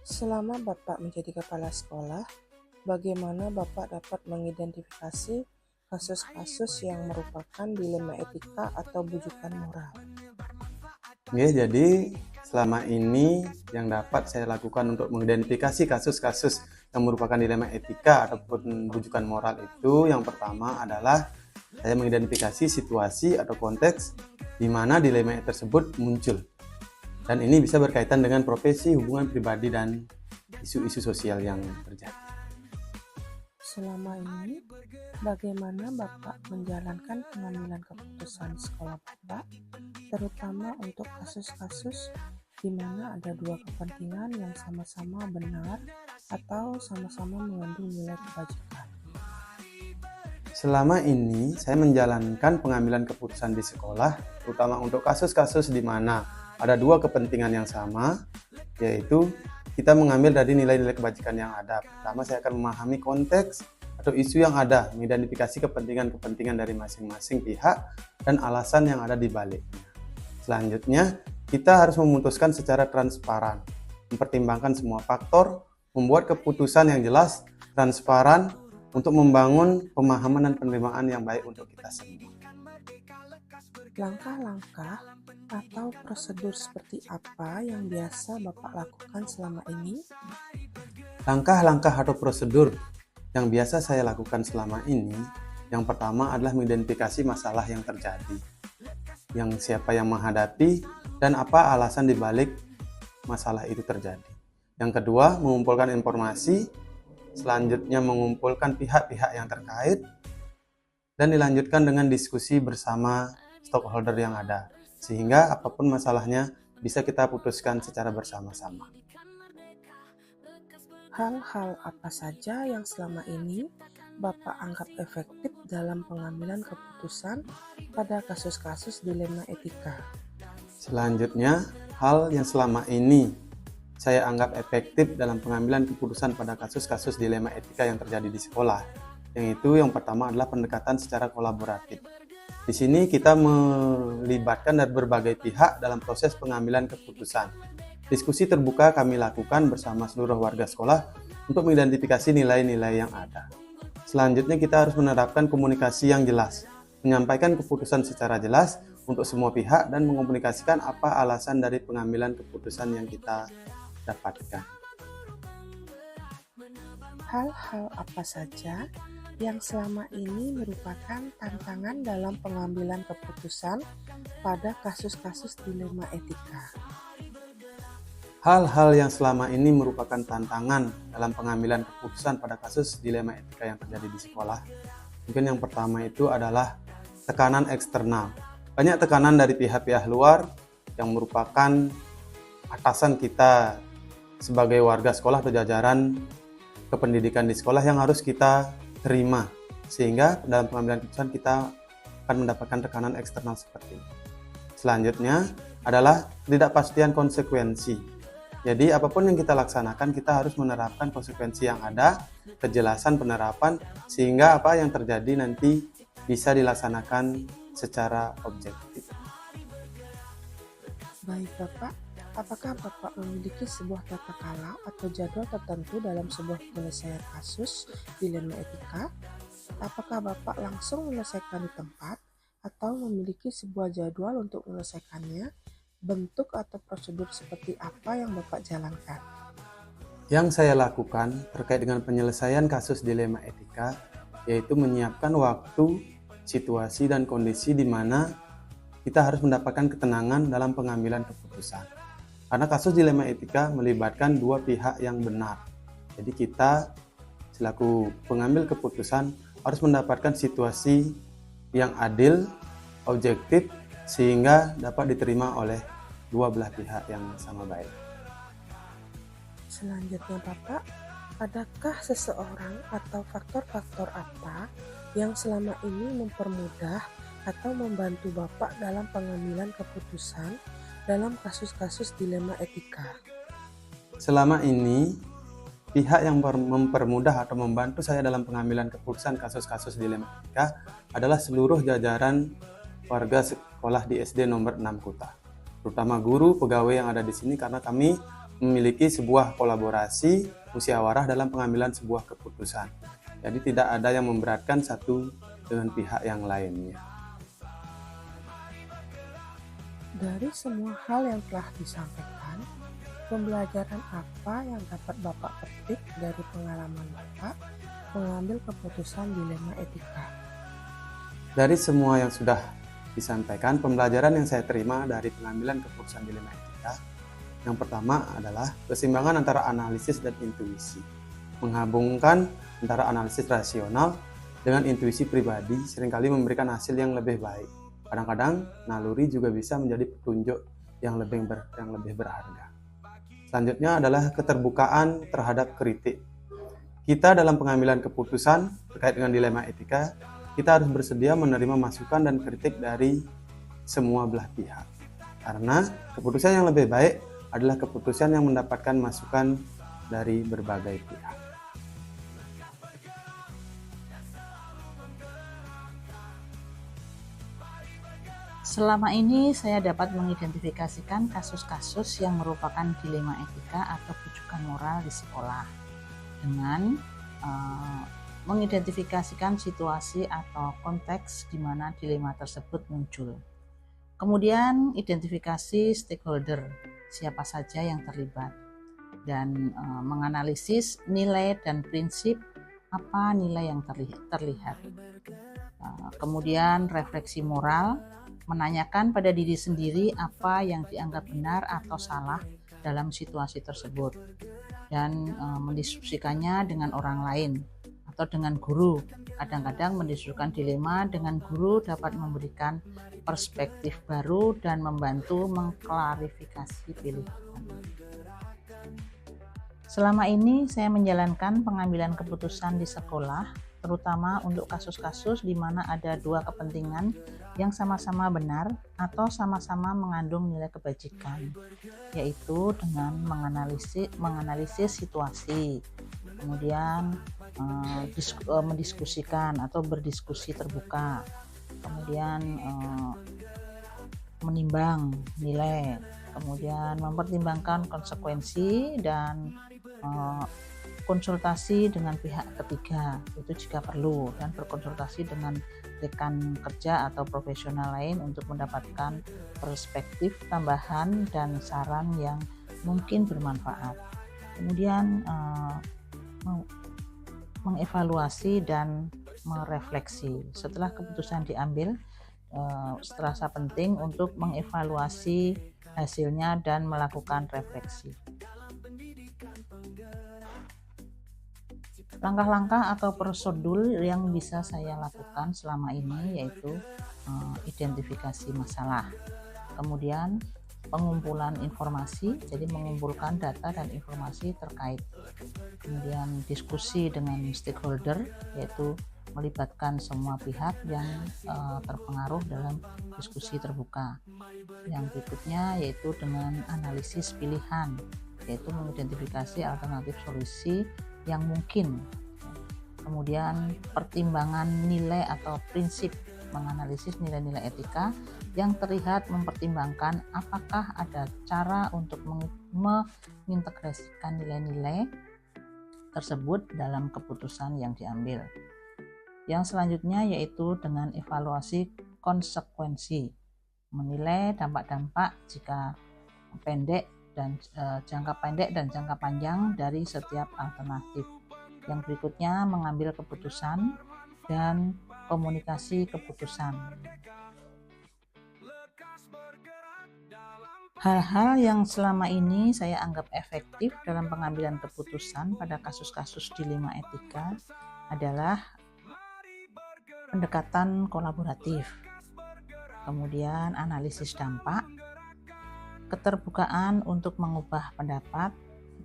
Selama Bapak menjadi kepala sekolah, bagaimana Bapak dapat mengidentifikasi kasus-kasus yang merupakan dilema etika atau bujukan moral? Oke, jadi selama ini yang dapat saya lakukan untuk mengidentifikasi kasus-kasus yang merupakan dilema etika ataupun rujukan moral itu, yang pertama adalah saya mengidentifikasi situasi atau konteks di mana dilema tersebut muncul. Dan ini bisa berkaitan dengan profesi, hubungan pribadi, dan isu-isu sosial yang terjadi. Selama ini, bagaimana Bapak menjalankan pengambilan keputusan di sekolah Bapak, terutama untuk kasus-kasus di mana ada dua kepentingan yang sama-sama benar atau sama-sama mengandung nilai kebajikan? Selama ini saya menjalankan pengambilan keputusan di sekolah, terutama untuk kasus-kasus di mana ada dua kepentingan yang sama, yaitu kita mengambil dari nilai-nilai kebajikan yang ada. Pertama, saya akan memahami konteks atau isu yang ada, mengidentifikasi kepentingan-kepentingan dari masing-masing pihak dan alasan yang ada di baliknya. Selanjutnya, kita harus memutuskan secara transparan, mempertimbangkan semua faktor, membuat keputusan yang jelas, transparan, untuk membangun pemahaman dan penerimaan yang baik untuk kita semua. Langkah-langkah atau prosedur seperti apa yang biasa Bapak lakukan selama ini? Langkah-langkah atau prosedur yang biasa saya lakukan selama ini, yang pertama adalah mengidentifikasi masalah yang terjadi, yang siapa yang menghadapi, dan apa alasan dibalik masalah itu terjadi. Yang kedua, mengumpulkan informasi, selanjutnya mengumpulkan pihak-pihak yang terkait, dan dilanjutkan dengan diskusi bersama stakeholder yang ada, sehingga apapun masalahnya bisa kita putuskan secara bersama-sama. Hal-hal apa saja yang selama ini Bapak anggap efektif dalam pengambilan keputusan pada kasus-kasus dilema etika? Selanjutnya, hal yang selama ini saya anggap efektif dalam pengambilan keputusan pada kasus-kasus dilema etika yang terjadi di sekolah, yaitu yang pertama adalah pendekatan secara kolaboratif. Di sini kita melibatkan dari berbagai pihak dalam proses pengambilan keputusan. Diskusi terbuka kami lakukan bersama seluruh warga sekolah untuk mengidentifikasi nilai-nilai yang ada. Selanjutnya kita harus menerapkan komunikasi yang jelas, menyampaikan keputusan secara jelas untuk semua pihak dan mengkomunikasikan apa alasan dari pengambilan keputusan yang kita dapatkan. Hal-hal apa saja yang selama ini merupakan tantangan dalam pengambilan keputusan pada kasus-kasus dilema etika? Hal-hal yang selama ini merupakan tantangan dalam pengambilan keputusan pada kasus dilema etika yang terjadi di sekolah. Mungkin yang pertama itu adalah tekanan eksternal. Banyak tekanan dari pihak-pihak luar yang merupakan atasan kita sebagai warga sekolah atau jajaran kependidikan di sekolah yang harus kita terima. Sehingga dalam pengambilan keputusan kita akan mendapatkan tekanan eksternal seperti ini. Selanjutnya adalah ketidakpastian konsekuensi. Jadi apapun yang kita laksanakan, kita harus menerapkan konsekuensi yang ada, kejelasan penerapan, sehingga apa yang terjadi nanti bisa dilaksanakan secara objektif. Baik Bapak, apakah Bapak memiliki sebuah tata cara atau jadwal tertentu dalam sebuah penyelesaian kasus dilema etika? Apakah Bapak langsung menyelesaikan di tempat atau memiliki sebuah jadwal untuk menyelesaikannya? Bentuk atau prosedur seperti apa yang Bapak jalankan? Yang saya lakukan terkait dengan penyelesaian kasus dilema etika, yaitu menyiapkan waktu, situasi, dan kondisi di mana kita harus mendapatkan ketenangan dalam pengambilan keputusan. Karena kasus dilema etika melibatkan dua pihak yang benar. Jadi kita selaku pengambil keputusan harus mendapatkan situasi yang adil, objektif, sehingga dapat diterima oleh dua belah pihak yang sama baik. Selanjutnya Bapak, adakah seseorang atau faktor-faktor apa yang selama ini mempermudah atau membantu Bapak dalam pengambilan keputusan dalam kasus-kasus dilema etika? Selama ini, pihak yang mempermudah atau membantu saya dalam pengambilan keputusan kasus-kasus dilema etika adalah seluruh jajaran warga sekolah di SD nomor 6 Kuta, terutama guru, pegawai yang ada di sini, karena kami memiliki sebuah kolaborasi musyawarah dalam pengambilan sebuah keputusan. Jadi tidak ada yang memberatkan satu dengan pihak yang lainnya. Dari semua hal yang telah disampaikan, pembelajaran apa yang dapat Bapak petik dari pengalaman Bapak mengambil keputusan dilema etika? Dari semua yang sudah disampaikan, pembelajaran yang saya terima dari pengambilan keputusan dilema etika, yang pertama adalah keseimbangan antara analisis dan intuisi. Menggabungkan antara analisis rasional dengan intuisi pribadi seringkali memberikan hasil yang lebih baik. Kadang-kadang naluri juga bisa menjadi petunjuk yang lebih berharga. Selanjutnya adalah keterbukaan terhadap kritik. Kita dalam pengambilan keputusan terkait dengan dilema etika, kita harus bersedia menerima masukan dan kritik dari semua belah pihak. Karena keputusan yang lebih baik adalah keputusan yang mendapatkan masukan dari berbagai pihak. Selama ini saya dapat mengidentifikasikan kasus-kasus yang merupakan dilema etika atau rujukan moral di sekolah dengan mengidentifikasikan situasi atau konteks di mana dilema tersebut muncul. Kemudian identifikasi stakeholder, siapa saja yang terlibat, dan menganalisis nilai dan prinsip apa nilai yang terlihat. Kemudian refleksi moral, menanyakan pada diri sendiri apa yang dianggap benar atau salah dalam situasi tersebut, dan mendiskusikannya dengan orang lain atau dengan guru. Kadang-kadang mendiskusikan dilema dengan guru dapat memberikan perspektif baru dan membantu mengklarifikasi pilihan. Selama ini saya menjalankan pengambilan keputusan di sekolah, terutama untuk kasus-kasus di mana ada dua kepentingan yang sama-sama benar atau sama-sama mengandung nilai kebajikan, yaitu dengan menganalisis situasi, kemudian mendiskusikan atau berdiskusi terbuka, kemudian menimbang nilai, kemudian mempertimbangkan konsekuensi, dan konsultasi dengan pihak ketiga itu jika perlu, dan berkonsultasi dengan rekan kerja atau profesional lain untuk mendapatkan perspektif tambahan dan saran yang mungkin bermanfaat. Kemudian mengevaluasi dan merefleksi. Setelah keputusan diambil, terasa penting untuk mengevaluasi hasilnya dan melakukan refleksi. Langkah-langkah atau prosedur yang bisa saya lakukan selama ini yaitu identifikasi masalah, kemudian pengumpulan informasi, jadi mengumpulkan data dan informasi terkait, kemudian diskusi dengan stakeholder, yaitu melibatkan semua pihak yang terpengaruh dalam diskusi terbuka. Yang berikutnya yaitu dengan analisis pilihan, yaitu mengidentifikasi alternatif solusi yang mungkin. Kemudian pertimbangan nilai atau prinsip, menganalisis nilai-nilai etika yang terlihat, mempertimbangkan apakah ada cara untuk mengintegrasikan nilai-nilai tersebut dalam keputusan yang diambil. Yang selanjutnya yaitu dengan evaluasi konsekuensi, menilai dampak-dampak jika jangka pendek dan jangka panjang dari setiap alternatif. Yang berikutnya mengambil keputusan dan komunikasi keputusan. Hal-hal yang selama ini saya anggap efektif dalam pengambilan keputusan pada kasus-kasus dilema etika adalah pendekatan kolaboratif, kemudian analisis dampak, keterbukaan untuk mengubah pendapat,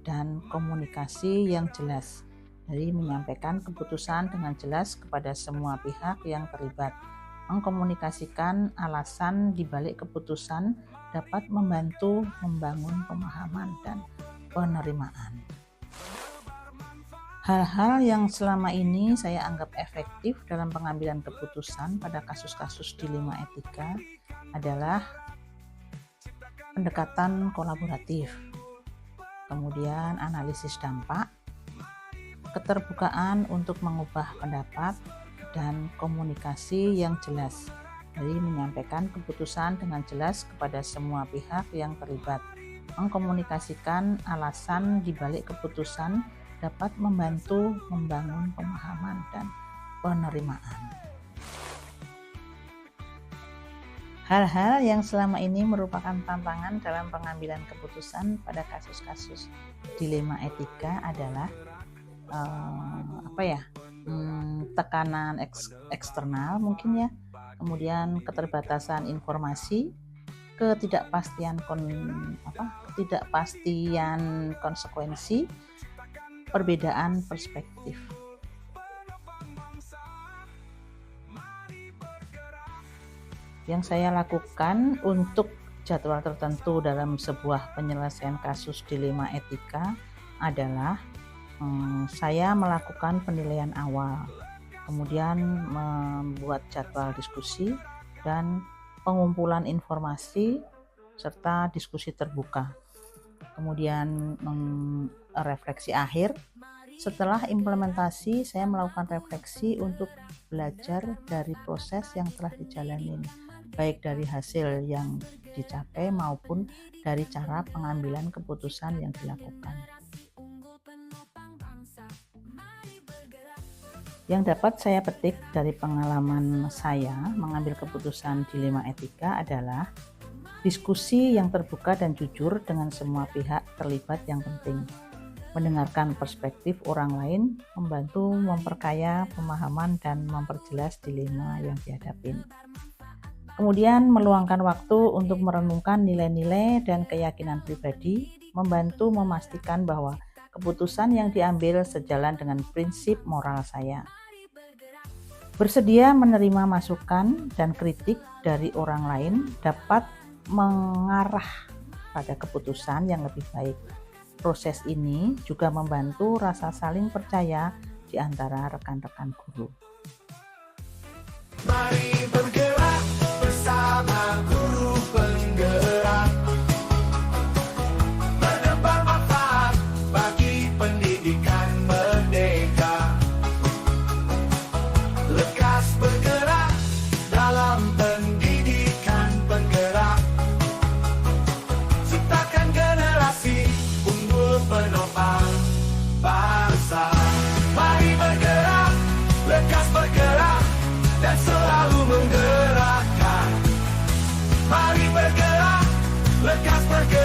dan komunikasi yang jelas. Dari menyampaikan keputusan dengan jelas kepada semua pihak yang terlibat. Mengkomunikasikan alasan di balik keputusan dapat membantu membangun pemahaman dan penerimaan. Hal-hal yang selama ini saya anggap efektif dalam pengambilan keputusan pada kasus-kasus dilema etika adalah pendekatan kolaboratif, kemudian analisis dampak, keterbukaan untuk mengubah pendapat, dan komunikasi yang jelas. Jadi menyampaikan keputusan dengan jelas kepada semua pihak yang terlibat. Mengkomunikasikan alasan di balik keputusan dapat membantu membangun pemahaman dan penerimaan. Hal-hal yang selama ini merupakan tantangan dalam pengambilan keputusan pada kasus-kasus dilema etika adalah tekanan eksternal mungkin ya, kemudian keterbatasan informasi, ketidakpastian konsekuensi, perbedaan perspektif. Yang saya lakukan untuk jadwal tertentu dalam sebuah penyelesaian kasus dilema etika adalah saya melakukan penilaian awal, kemudian membuat jadwal diskusi dan pengumpulan informasi serta diskusi terbuka, kemudian refleksi akhir. Setelah implementasi, saya melakukan refleksi untuk belajar dari proses yang telah dijalani, baik dari hasil yang dicapai maupun dari cara pengambilan keputusan yang dilakukan. Yang dapat saya petik dari pengalaman saya mengambil keputusan dilema etika adalah diskusi yang terbuka dan jujur dengan semua pihak terlibat yang penting. Mendengarkan perspektif orang lain membantu memperkaya pemahaman dan memperjelas dilema yang dihadapin. Kemudian meluangkan waktu untuk merenungkan nilai-nilai dan keyakinan pribadi, membantu memastikan bahwa keputusan yang diambil sejalan dengan prinsip moral saya. Bersedia menerima masukan dan kritik dari orang lain dapat mengarah pada keputusan yang lebih baik. Proses ini juga membantu rasa saling percaya di antara rekan-rekan guru. Mari bergerak bersama guru penggerak, menebar manfaat bagi pendidikan merdeka. Lekas bergerak.